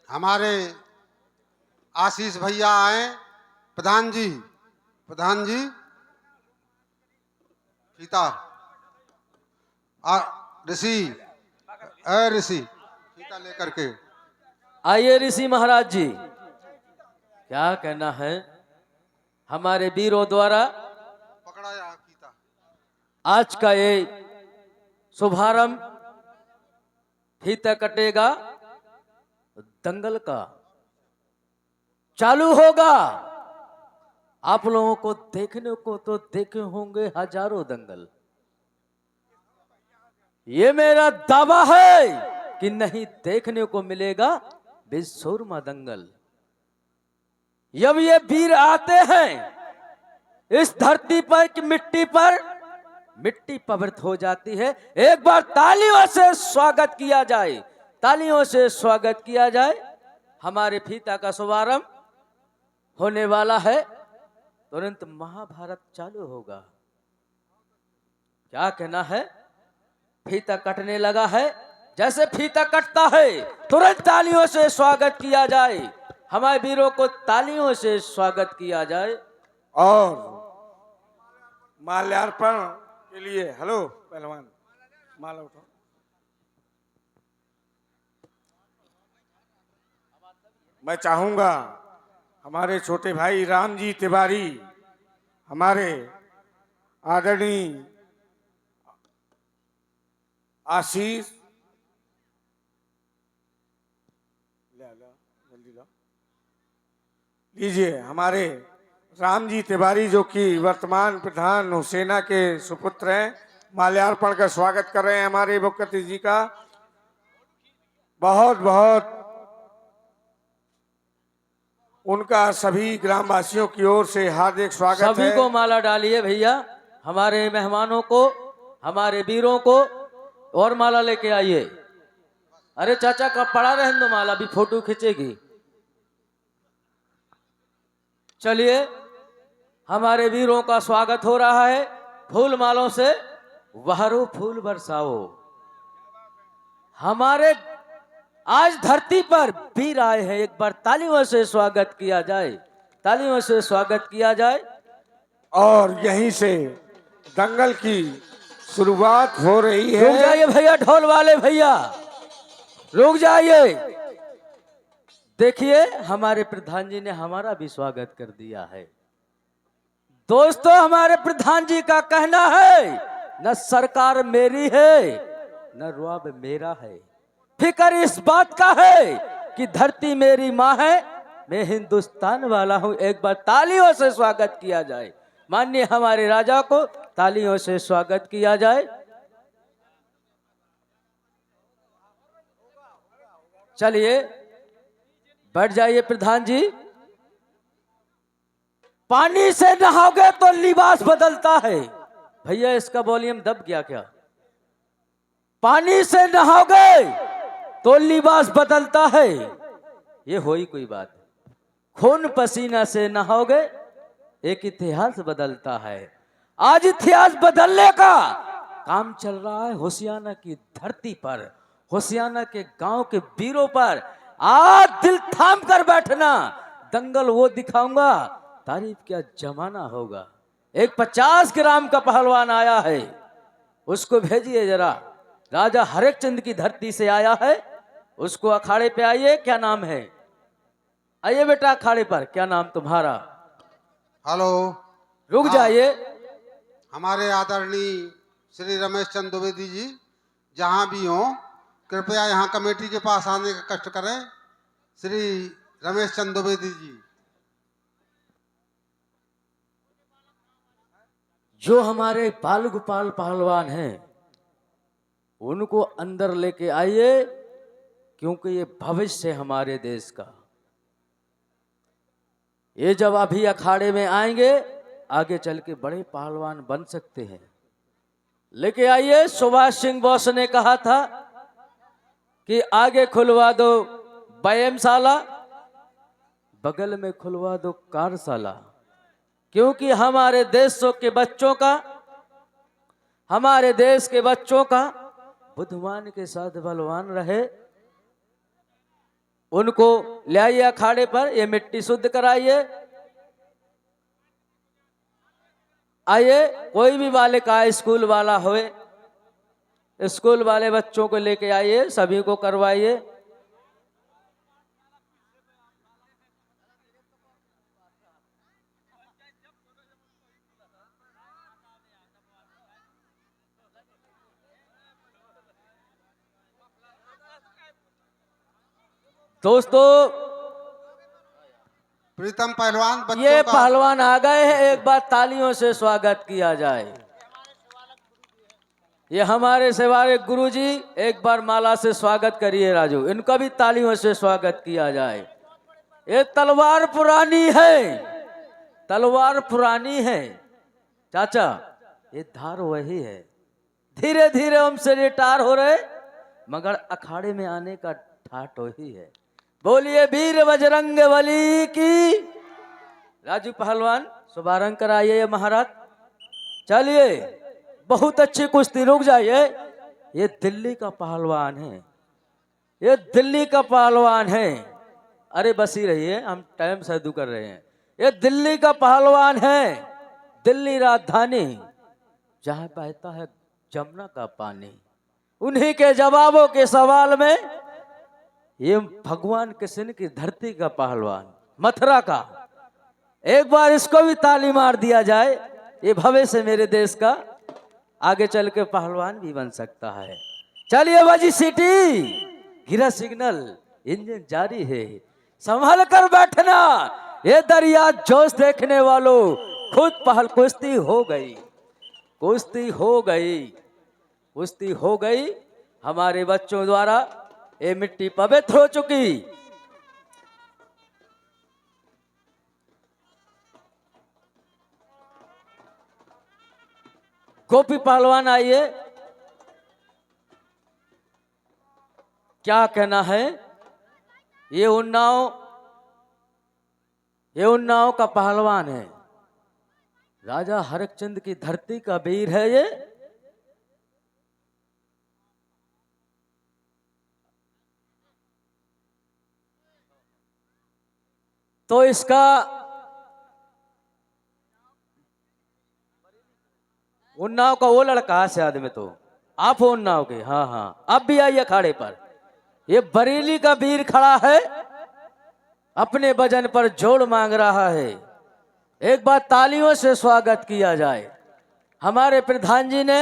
हमारे आशीष भैया आए। प्रधान जी सीता ऋषि ऋषि सीता लेकर के आइए ऋषि महाराज जी, क्या कहना है हमारे वीरों द्वारा पकड़ा या सीता। आज का ये शुभारंभ फीता कटेगा दंगल का चालू होगा। आप लोगों को देखने को तो देखे होंगे हजारों दंगल। ये मेरा दावा है कि नहीं देखने को मिलेगा बेशुरमा दंगल। जब ये वीर आते हैं इस धरती पर की मिट्टी पवित्र हो जाती है। एक बार तालियों से स्वागत किया जाए, तालियों से स्वागत किया जाए। हमारे फीता का शुभारंभ होने वाला है, तुरंत महाभारत चालू होगा। क्या कहना है? फीता कटने लगा है। जैसे फीता कटता है तुरंत तालियों से स्वागत किया जाए। हमारे वीरों को तालियों से स्वागत किया जाए। और माल्यार्पण के लिए हेलो पहलवान, माला उठाओ। मैं चाहूंगा हमारे छोटे भाई रामजी तिवारी, हमारे आदरणीय आशीष, जल्दी लो लीजिए, हमारे रामजी तिवारी जो कि वर्तमान प्रधान नौसेना के सुपुत्र हैं, माल्यार्पण का स्वागत कर रहे हैं हमारे मुख्य अतिथि जी का। बहुत बहुत उनका सभी ग्रामवासियों की ओर से हार्दिक स्वागत है। सभी को माला डालिए भैया, हमारे मेहमानों को, हमारे वीरों को और माला लेके आइए। अरे चाचा का पड़ा रहने दो माला, भी फोटो खींचेगी। चलिए हमारे वीरों का स्वागत हो रहा है। फूल मालों से बहारो फूल बरसाओ। हमारे आज धरती पर वीर आए हैं, एक बार तालियों से स्वागत किया जाए, तालियों से स्वागत किया जाए। और यहीं से दंगल की शुरुआत हो रही है। रुक जाइए भैया, ढोल वाले भैया रुक जाइए। देखिए हमारे प्रधान जी ने हमारा भी स्वागत कर दिया है। दोस्तों हमारे प्रधान जी का कहना है, न सरकार मेरी है न रुआब मेरा है, फिक्र इस बात का है कि धरती मेरी माँ है, मैं हिंदुस्तान वाला हूं। एक बार तालियों से स्वागत किया जाए। माननीय हमारे राजा को तालियों से स्वागत किया जाए। चलिए बैठ जाइए प्रधान जी। पानी से नहाओगे तो लिबास बदलता है। भैया इसका वॉल्यूम दब गया क्या? पानी से नहाओगे तो लिबास बदलता है, ये हो ही कोई बात। खून पसीना से नहाओगे एक इतिहास बदलता है। आज इतिहास बदलने का काम चल रहा है होशियाना की धरती पर, होशियाना के गांव के वीरों पर। आज दिल थाम कर बैठना, दंगल वो दिखाऊंगा, तारीफ क्या जमाना होगा। एक 50 ग्राम का पहलवान आया है, उसको भेजिए जरा। राजा हरिश्चंद्र की धरती से आया है, उसको अखाड़े पे आइए। क्या नाम है? आइए बेटा अखाड़े पर। क्या नाम तुम्हारा? हेलो। रुक जाइए। हमारे आदरणीय श्री रमेश चंद्र द्विवेदी जी जहां भी हों कृपया यहाँ कमेटी के पास आने का कष्ट करें। श्री रमेश चंद्र द्विवेदी जी जो हमारे बाल गोपाल पहलवान हैं उनको अंदर लेके आइए, क्योंकि ये भविष्य है हमारे देश का। ये जब अभी अखाड़े में आएंगे आगे चल के बड़े पहलवान बन सकते हैं। लेके आइए। सुभाष सिंह बोस ने कहा था कि आगे खुलवा दो व्यायामशाला, बगल में खुलवा दो कार्यशाला, क्योंकि हमारे देशों के बच्चों का, हमारे देश के बच्चों का बुद्धिमान के साथ बलवान रहे उनको ले आइए अखाड़े पर, ये मिट्टी शुद्ध कराइए। आइए, कोई भी बालिका स्कूल वाला होए, स्कूल वाले बच्चों को लेके आइए, सभी को करवाइए। दोस्तों, प्रीतम पहलवान बच्चों ये का पहलवान आ गए हैं, एक बार तालियों से स्वागत किया जाए। ये हमारे सेवारे गुरुजी, एक बार माला से स्वागत करिए राजू, इनका भी तालियों से स्वागत किया जाए। ये तलवार पुरानी है, तलवार पुरानी है चाचा, ये धार वही है। धीरे धीरे हमसे रिटायर हो रहे, मगर अखाड़े में आने का ठाट वही है। बोलिए वीर बजरंग बली की। राजू पहलवान शुभारंभ कराइए महाराज। चलिए, बहुत अच्छी कुश्ती, रुक जाइए। ये दिल्ली का पहलवान है, ये दिल्ली का पहलवान है। अरे बस ही रहिए, हम टाइम सदू कर रहे हैं। ये दिल्ली का पहलवान है, दिल्ली राजधानी जहां बहता है जमुना का पानी। उन्हीं के जवाबों के सवाल में ये भगवान कृष्ण की धरती का पहलवान, मथुरा का। एक बार इसको भी ताली मार दिया जाए, ये भविष्य मेरे देश का आगे चल के पहलवान भी बन सकता है। चलिए बाजी सिटी, गिरा सिग्नल, इंजन जारी है, संभल कर बैठना। ये दरिया जोश देखने वालों, खुद पहल कुश्ती हो गई, कुश्ती हो गई, कुश्ती हो गई। हमारे बच्चों द्वारा ये मिट्टी पवित्र हो चुकी। गोपी पहलवान आइए, क्या कहना है? ये उन्नाव का पहलवान है, राजा हरिश्चंद्र की धरती का वीर है ये। तो इसका उन्नाव का वो लड़का है शायद में, तो आप हो उन्नाव के? हाँ हाँ, आप भी आइए अखाड़े पर। ये बरेली का वीर खड़ा है, अपने वजन पर जोड़ मांग रहा है। एक बार तालियों से स्वागत किया जाए। हमारे प्रधान जी ने,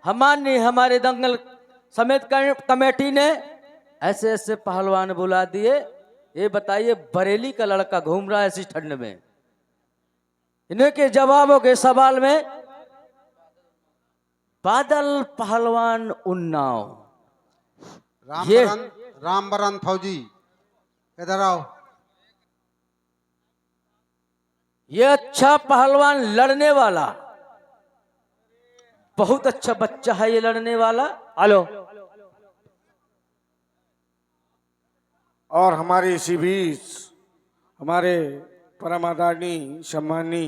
हमारे दंगल समेत कमेटी ने ऐसे ऐसे पहलवान बुला दिए। ये बताइए, बरेली का लड़का घूम रहा है इसी ठंड में, इन्हीं के जवाबों के सवाल में बादल पहलवान उन्नाव। रामबरन फौजी, इधर आओ। ये अच्छा पहलवान, लड़ने वाला, बहुत अच्छा बच्चा है ये लड़ने वाला। हेलो। और हमारे इसी बीच हमारे परम आदरणीय सम्मानी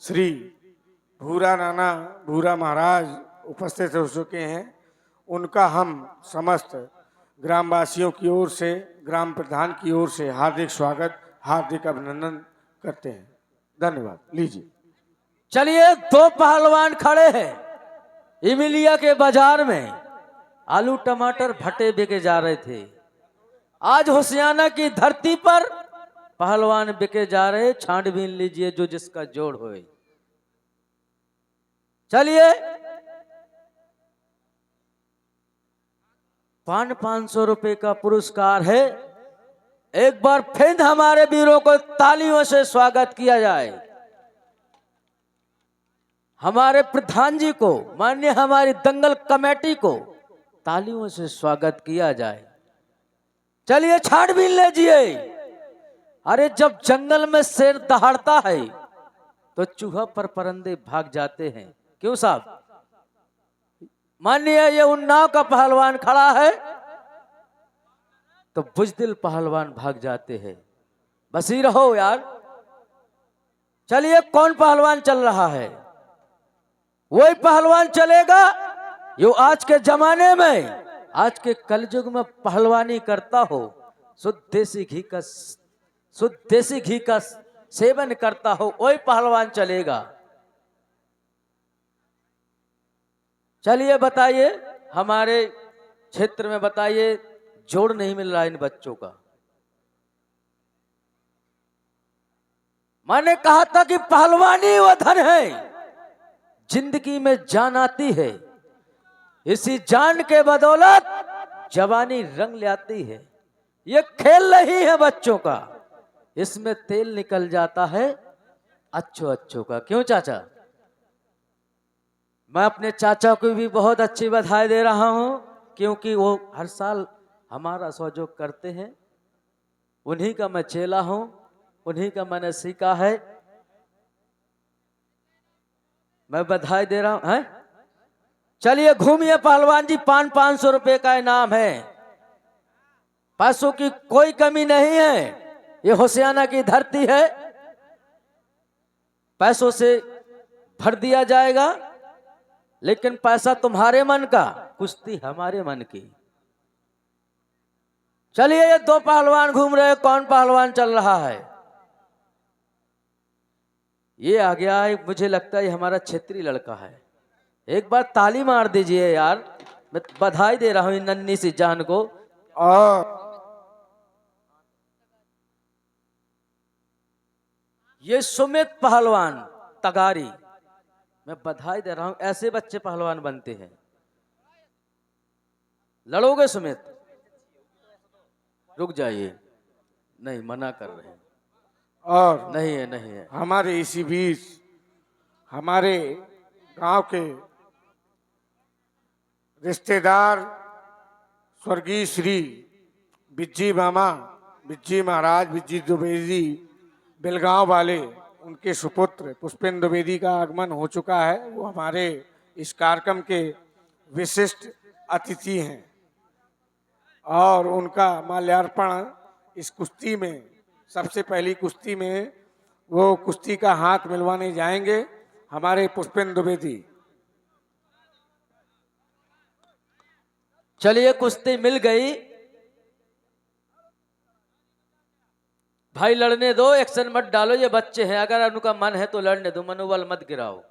श्री भूरा नाना भूरा महाराज उपस्थित हो चुके हैं। उनका हम समस्त ग्रामवासियों की ओर से, ग्राम प्रधान की ओर से हार्दिक स्वागत, हार्दिक अभिनंदन करते हैं। धन्यवाद। लीजिए। चलिए, दो पहलवान खड़े हैं इमिलिया के बाजार में। आलू टमाटर भट्टे बिके जा रहे थे। आज होशियाना की धरती पर पहलवान बिके जा रहे। छांटबीन लीजिए जो जिसका जोड़ होए। चलिए, 500 रुपए का पुरस्कार है। एक बार फिर हमारे वीरों को तालियों से स्वागत किया जाए। हमारे प्रधान जी को, माननीय हमारी दंगल कमेटी को तालियों से स्वागत किया जाए। चलिए, छांटबीन लीजिए। अरे जब जंगल में शेर दहाड़ता है तो चूहा पर परिंदे भाग जाते हैं, क्यों साहब? माननीय ये उन्नाव का पहलवान खड़ा है तो बुजदिल पहलवान भाग जाते हैं। बस ही रहो यार। चलिए, कौन पहलवान चल रहा है? वही पहलवान चलेगा जो आज के जमाने में, आज के कलयुग में पहलवानी करता हो। शुद्ध देसी घी का सेवन करता हो वही पहलवान चलेगा। चलिए बताइए, हमारे क्षेत्र में बताइए, जोड़ नहीं मिल रहा इन बच्चों का। मैंने कहा था कि पहलवानी वो धन है, जिंदगी में जान आती है, इसी जान के बदौलत जवानी रंग ले आती है। ये खेल नहीं है बच्चों का, इसमें तेल निकल जाता है अच्छो अच्छो का। क्यों चाचा? मैं अपने चाचा को भी बहुत अच्छी बधाई दे रहा हूं, क्योंकि वो हर साल हमारा सहयोग करते हैं। उन्हीं का मैं चेला हूं, उन्हीं का मैंने सीखा है। मैं बधाई दे रहा हूं। चलिए घूमिए पहलवान जी, 500 रुपए का इनाम है। पैसों की कोई कमी नहीं है, ये होशियाना की धरती है, पैसों से भर दिया जाएगा। लेकिन पैसा तुम्हारे मन का, कुश्ती हमारे मन की। चलिए ये दो पहलवान घूम रहे, कौन पहलवान चल रहा है? ये आ गया है, मुझे लगता है ये हमारा क्षेत्रीय लड़का है। एक बार ताली मार दीजिए यार, मैं बधाई दे रहा हूं इन नन्ही सी जान को। और ये सुमित पहलवान तगारी, मैं बधाई दे रहा हूं। ऐसे बच्चे पहलवान बनते हैं। लड़ोगे सुमित? रुक जाइए, नहीं मना कर रहे हैं। और नहीं है, नहीं है। हमारे इसी बीच हमारे गांव के रिश्तेदार स्वर्गीय श्री बिज्जी मामा, बिज्जी महाराज, बिज्जी द्विवेदी बेलगांव वाले, उनके सुपुत्र पुष्पेंद्र द्विवेदी का आगमन हो चुका है। वो हमारे इस कार्यक्रम के विशिष्ट अतिथि हैं और उनका माल्यार्पण इस कुश्ती में, सबसे पहली कुश्ती में वो कुश्ती का हाथ मिलवाने जाएंगे हमारे पुष्पेंद्र द्विवेदी। चलिए कुश्ती मिल गई भाई, लड़ने दो, एक्शन मत डालो, ये बच्चे हैं। अगर उनका मन है तो लड़ने दो, मनोबल मत गिराओ।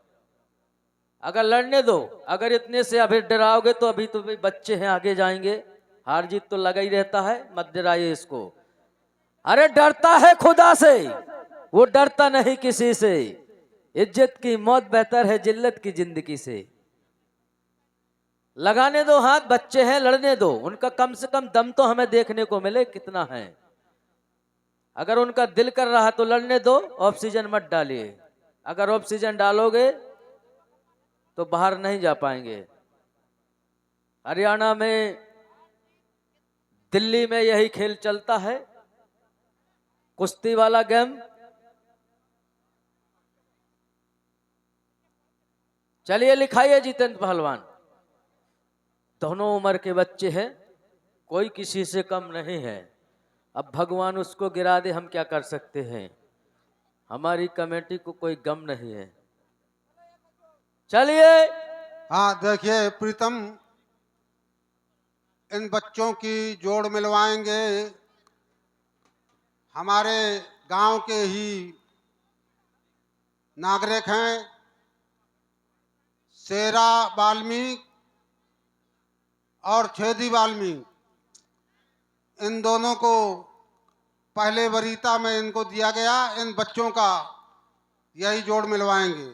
अगर लड़ने दो, अगर इतने से अभी डराओगे तो अभी तो भाई बच्चे हैं, आगे जाएंगे, हार जीत तो लगा ही रहता है, मत डराइए इसको। अरे डरता है खुदा से, वो डरता नहीं किसी से। इज्जत की मौत बेहतर है जिल्लत की जिंदगी से। लगाने दो हाथ, बच्चे हैं, लड़ने दो। उनका कम से कम दम तो हमें देखने को मिले कितना है। अगर उनका दिल कर रहा तो लड़ने दो, ऑक्सीजन मत डालिए। अगर ऑक्सीजन डालोगे तो बाहर नहीं जा पाएंगे। हरियाणा में, दिल्ली में यही खेल चलता है, कुश्ती वाला गेम। चलिए लिखाइए जितेंद्र पहलवान। दोनों उम्र के बच्चे हैं, कोई किसी से कम नहीं है। अब भगवान उसको गिरा दे, हम क्या कर सकते हैं? हमारी कमेटी को कोई गम नहीं है। चलिए। हाँ देखिए प्रीतम, इन बच्चों की जोड़ मिलवाएंगे हमारे गांव के ही नागरिक हैं, शेरा वाल्मीकि और छेदी वाल्मीकि। इन दोनों को पहले वरीयता में इनको दिया गया, इन बच्चों का यही जोड़ मिलवाएंगे।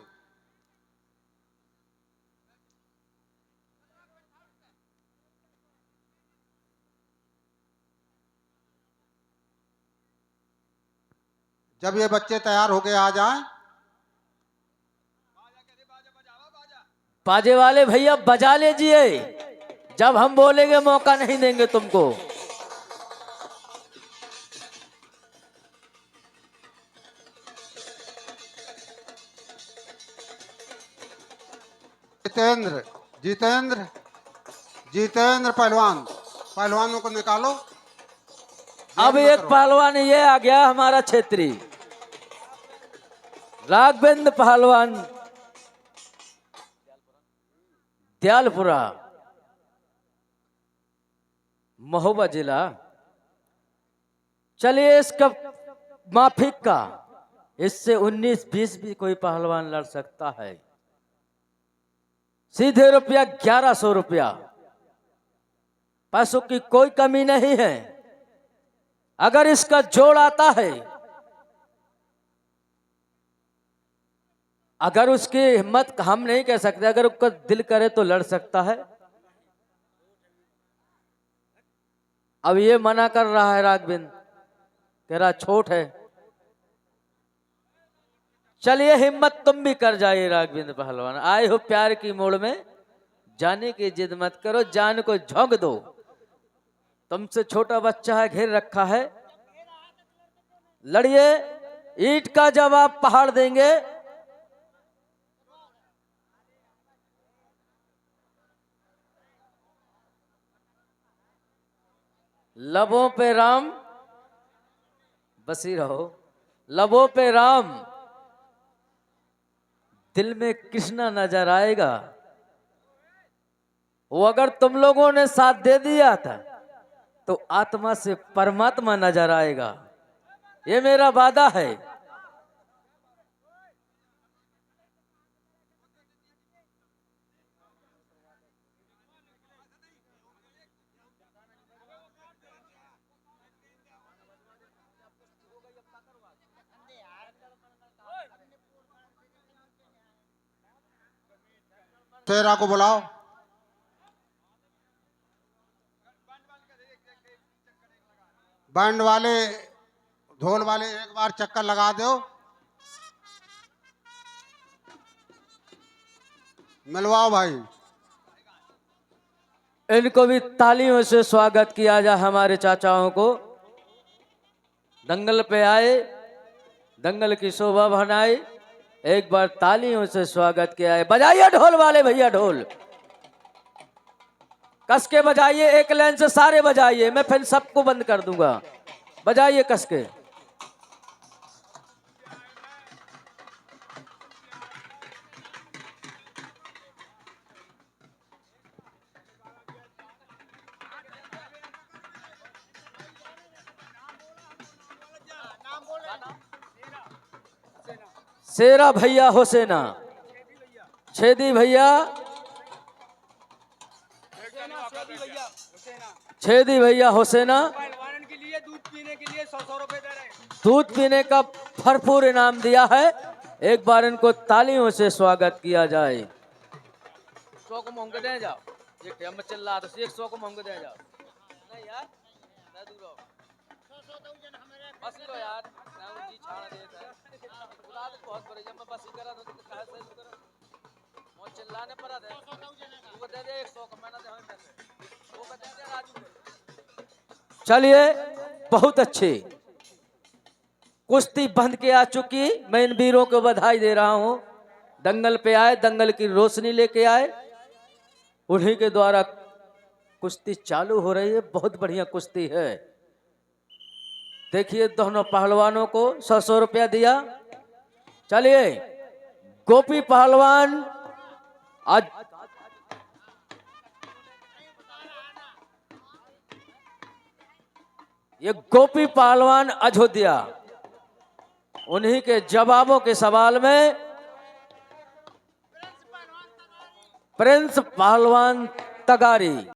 जब ये बच्चे तैयार होके आ जाएं, बाजे वाले भैया बजा लीजिए, जब हम बोलेंगे मौका नहीं देंगे तुमको। जितेंद्र जितेंद्र जितेंद्र पहलवानों को निकालो। अब एक पहलवान ये आ गया हमारा क्षेत्रीय राघवेंद्र पहलवान, दयालपुरा, महोबा जिला। चलिए इसका माफिक का, इससे 19-20 भी कोई पहलवान लड़ सकता है। सीधे रुपया 1100 रुपया, पैसों की कोई कमी नहीं है। अगर इसका जोड़ आता है, अगर उसकी हिम्मत हम नहीं कह सकते, अगर उसका दिल करे तो लड़ सकता है। अब ये मना कर रहा है राघविंद, कह रहा छोट है। चलिए हिम्मत तुम भी कर जाइए राघविंद पहलवान, आए हो प्यार की मोड़ में, जाने की जिद मत करो, जान को झोंक दो। तुमसे छोटा बच्चा है, घेर रखा है, लड़िए। ईंट का जवाब पहाड़ देंगे। लबों पे राम, बसी रहो, लबों पे राम, दिल में कृष्णा नजर आएगा। वो अगर तुम लोगों ने साथ दे दिया था तो आत्मा से परमात्मा नजर आएगा, ये मेरा वादा है। शेरा को बुलाओ। बैंड वाले, ढोल वाले एक बार चक्कर लगा दो, मिलवाओ भाई। इनको भी तालियों से स्वागत किया जाए, हमारे चाचाओं को। दंगल पे आए, दंगल की शोभा बनाए, एक बार तालियों से स्वागत किया है। बजाइए ढोल वाले भैया, ढोल कस के बजाइए, एक लाइन से सारे बजाइए, मैं फिर सबको बंद कर दूंगा। बजाइए कस के। शेरा भैया हुसैना, छेदी भैया, छेदी भैया हुसैना, दूध पीने का भरपूर इनाम दिया है। एक बार इनको तालियों से स्वागत किया जाए। 100 को महंगे दे जाओ, ये टाइम में चल रहा तो 100 को महंगे दे जाओ। नहीं यार, ना दूर हो, बस लो यार, ना जी छाड़ देता है। बुला दे बहुत बड़ी, जब मैं बस ही करा तो कहा से करा मो चिल्लाने पर दे, वो दे दे 100 का, मैंने दे हमें पैसे वो बता दे राजू। चलिए बहुत अच्छी कुश्ती बंद के आ चुकी, मैं इन वीरों को बधाई दे रहा हूं। दंगल पे आए, दंगल की रोशनी लेके आए, उन्हीं के द्वारा कुश्ती चालू हो रही है। बहुत बढ़िया कुश्ती है। देखिए दोनों पहलवानों को 100 रुपया दिया। चलिए गोपी पहलवान आज ये गोपी पहलवान अयोध्या, उन्हीं के जवाबों के सवाल में प्रिंस पहलवान तगारी।